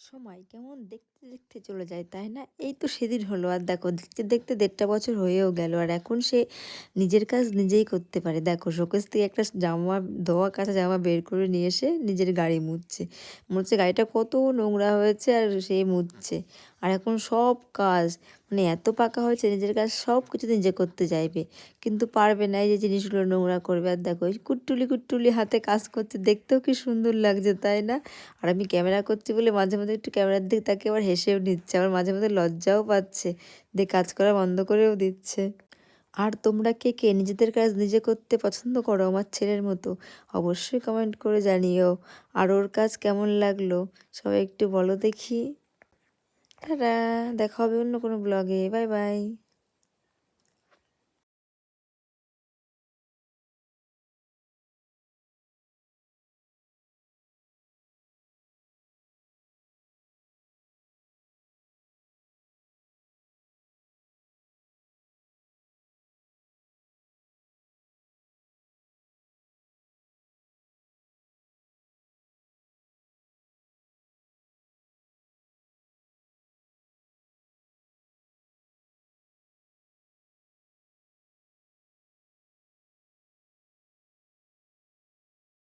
সময় কেমন দেখতে দেখতে চলে যায়, তাই না? এই তো সেদিন হলো, আর দেখো দেখতে দেখতে ১.৫টা বছর হয়েও গেল, আর এখন সে নিজের কাজ নিজেই করতে পারে। দেখো শোকেস থেকে একটা জামা, ধোয়া কাচা জামা বের করে নিয়ে এসে নিজের গাড়ি মুছছে। মুছছে, গাড়িটা কত নোংরা হয়েছে আর সে মুছছে। আর এখন সব কাজ মানে এত পাকা হয়েছে, নিজের কাজ সব কিছু নিজে করতে চাইবে, কিন্তু পারবে না। এই যে জিনিসগুলো নোংরা করবে, আর দেখো ওই কুট্টুলি কুট্টুলি হাতে কাজ করছে, দেখতেও কি সুন্দর লাগছে, তাই না? আর আমি ক্যামেরা করছি বলে মাঝে মাঝে একটু ক্যামেরার দিকে তাকিয়ে আবার হেসেও নিচ্ছে, আবার মাঝে মাঝে লজ্জাও পাচ্ছে, দিয়ে কাজ করা বন্ধ করেও দিচ্ছে। আর তোমরা কে কে নিজেদের কাজ নিজে করতে পছন্দ করো আমার ছেলের মতো? অবশ্যই কমেন্ট করে জানিও। আর ওর কাজ কেমন লাগলো সবাই একটু বলো দেখি। টাটা, দেখা হবে অন্য কোনো ব্লগে। Bye bye.